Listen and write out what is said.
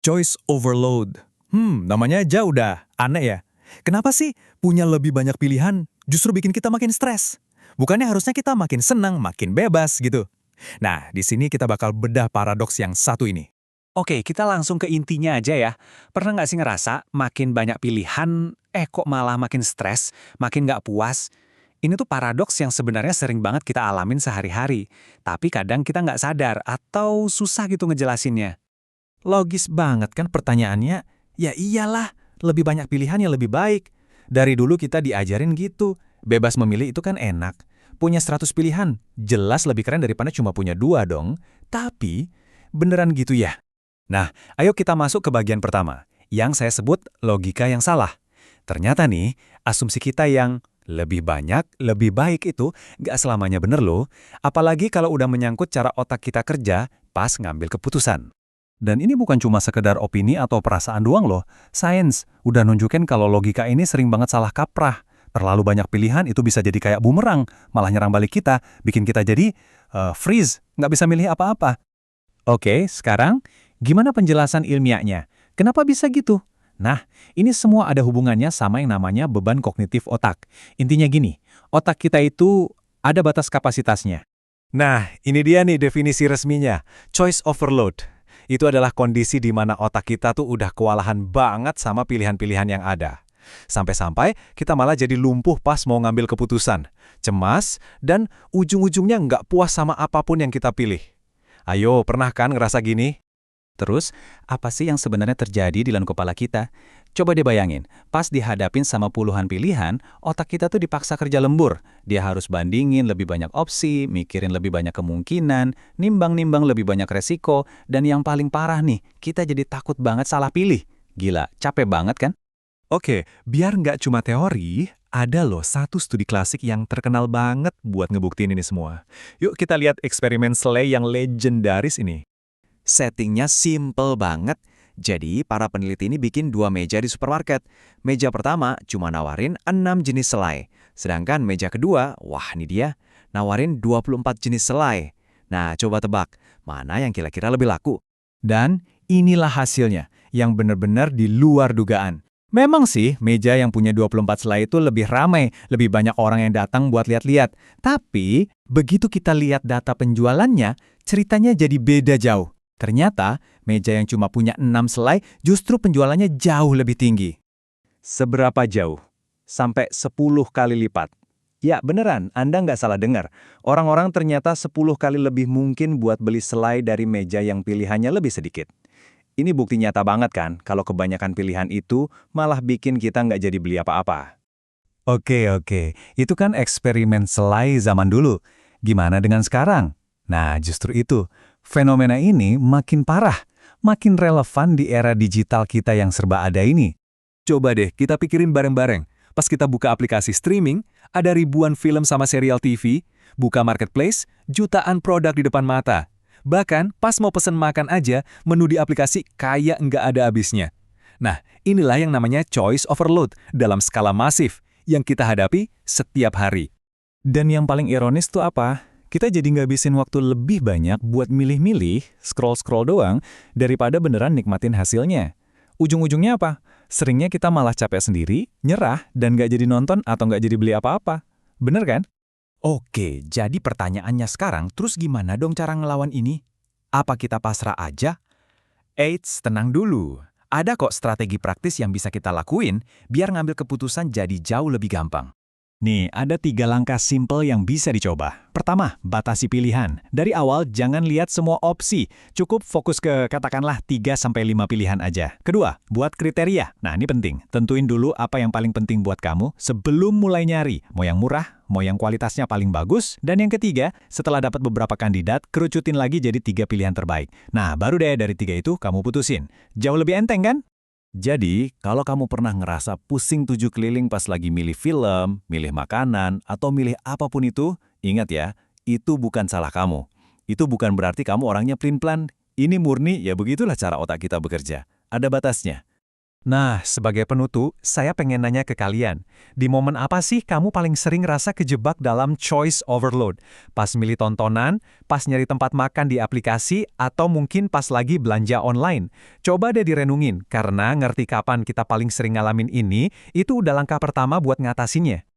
Choice overload. Namanya aja udah aneh ya. Kenapa sih punya lebih banyak pilihan justru bikin kita makin stres? Bukannya harusnya kita makin senang, makin bebas gitu. Nah, di sini kita bakal bedah paradoks yang satu ini. Oke, kita langsung ke intinya aja ya. Pernah nggak sih ngerasa makin banyak pilihan, kok malah makin stres, makin nggak puas? Ini tuh paradoks yang sebenarnya sering banget kita alamin sehari-hari. Tapi kadang kita nggak sadar atau susah gitu ngejelasinnya. Logis banget kan pertanyaannya? Ya iyalah, lebih banyak pilihan yang lebih baik. Dari dulu kita diajarin gitu. Bebas memilih itu kan enak. Punya 100 pilihan, jelas lebih keren daripada cuma punya 2 dong. Tapi, beneran gitu ya? Nah, ayo kita masuk ke bagian pertama, yang saya sebut logika yang salah. Ternyata nih, asumsi kita yang lebih banyak, lebih baik itu nggak selamanya bener loh. Apalagi kalau udah menyangkut cara otak kita kerja pas ngambil keputusan. Dan ini bukan cuma sekedar opini atau perasaan doang loh. Sains udah nunjukin kalau logika ini sering banget salah kaprah. Terlalu banyak pilihan itu bisa jadi kayak bumerang, malah nyerang balik kita, bikin kita jadi freeze, nggak bisa milih apa-apa. Oke, sekarang gimana penjelasan ilmiahnya? Kenapa bisa gitu? Nah, ini semua ada hubungannya sama yang namanya beban kognitif otak. Intinya gini, otak kita itu ada batas kapasitasnya. Nah, ini dia nih definisi resminya, choice overload. Itu adalah kondisi di mana otak kita tuh udah kewalahan banget sama pilihan-pilihan yang ada. Sampai-sampai kita malah jadi lumpuh pas mau ngambil keputusan, cemas, dan ujung-ujungnya nggak puas sama apapun yang kita pilih. Ayo, pernah kan ngerasa gini? Terus, apa sih yang sebenarnya terjadi di dalam kepala kita? Coba deh bayangin, pas dihadapin sama puluhan pilihan, otak kita tuh dipaksa kerja lembur. Dia harus bandingin lebih banyak opsi, mikirin lebih banyak kemungkinan, nimbang-nimbang lebih banyak resiko, dan yang paling parah nih, kita jadi takut banget salah pilih. Gila, capek banget kan? Oke, biar nggak cuma teori, ada loh satu studi klasik yang terkenal banget buat ngebuktiin ini semua. Yuk kita lihat eksperimen Slay yang legendaris ini. Settingnya simple banget. Jadi, para peneliti ini bikin 2 meja di supermarket. Meja pertama cuma nawarin 6 jenis selai. Sedangkan meja kedua, wah ini dia, nawarin 24 jenis selai. Nah, coba tebak, mana yang kira-kira lebih laku? Dan inilah hasilnya, yang benar-benar di luar dugaan. Memang sih, meja yang punya 24 selai itu lebih ramai, lebih banyak orang yang datang buat lihat-lihat. Tapi, begitu kita lihat data penjualannya, ceritanya jadi beda jauh. Ternyata, meja yang cuma punya 6 selai justru penjualannya jauh lebih tinggi. Seberapa jauh? Sampai 10 kali lipat. Ya, beneran, Anda nggak salah dengar. Orang-orang ternyata 10 kali lebih mungkin buat beli selai dari meja yang pilihannya lebih sedikit. Ini bukti nyata banget kan, kalau kebanyakan pilihan itu malah bikin kita nggak jadi beli apa-apa. Oke, itu kan eksperimen selai zaman dulu. Gimana dengan sekarang? Nah, justru itu. Fenomena ini makin parah, makin relevan di era digital kita yang serba ada ini. Coba deh kita pikirin bareng-bareng. Pas kita buka aplikasi streaming, ada ribuan film sama serial TV, buka marketplace, jutaan produk di depan mata. Bahkan pas mau pesen makan aja, menu di aplikasi kayak nggak ada habisnya. Nah, inilah yang namanya choice overload dalam skala masif yang kita hadapi setiap hari. Dan yang paling ironis tuh apa? Kita jadi ngabisin waktu lebih banyak buat milih-milih, scroll-scroll doang, daripada beneran nikmatin hasilnya. Ujung-ujungnya apa? Seringnya kita malah capek sendiri, nyerah, dan nggak jadi nonton atau nggak jadi beli apa-apa. Bener kan? Oke, jadi pertanyaannya sekarang, terus gimana dong cara ngelawan ini? Apa kita pasrah aja? Eits, tenang dulu. Ada kok strategi praktis yang bisa kita lakuin biar ngambil keputusan jadi jauh lebih gampang. Nih, ada 3 langkah simple yang bisa dicoba. Pertama, batasi pilihan. Dari awal, jangan lihat semua opsi. Cukup fokus ke katakanlah 3-5 pilihan aja. Kedua, buat kriteria. Nah, ini penting. Tentuin dulu apa yang paling penting buat kamu sebelum mulai nyari. Mau yang murah, mau yang kualitasnya paling bagus. Dan yang ketiga, setelah dapat beberapa kandidat, kerucutin lagi jadi 3 pilihan terbaik. Nah, baru deh dari 3 itu kamu putusin. Jauh lebih enteng kan? Jadi, kalau kamu pernah ngerasa pusing 7 keliling pas lagi milih film, milih makanan, atau milih apapun itu, ingat ya, itu bukan salah kamu. Itu bukan berarti kamu orangnya pelin-pelan. Ini murni, ya begitulah cara otak kita bekerja. Ada batasnya. Nah, sebagai penutup, saya pengen nanya ke kalian. Di momen apa sih kamu paling sering rasa kejebak dalam choice overload? Pas milih tontonan, pas nyari tempat makan di aplikasi, atau mungkin pas lagi belanja online? Coba deh direnungin, karena ngerti kapan kita paling sering ngalamin ini, itu udah langkah pertama buat ngatasinnya.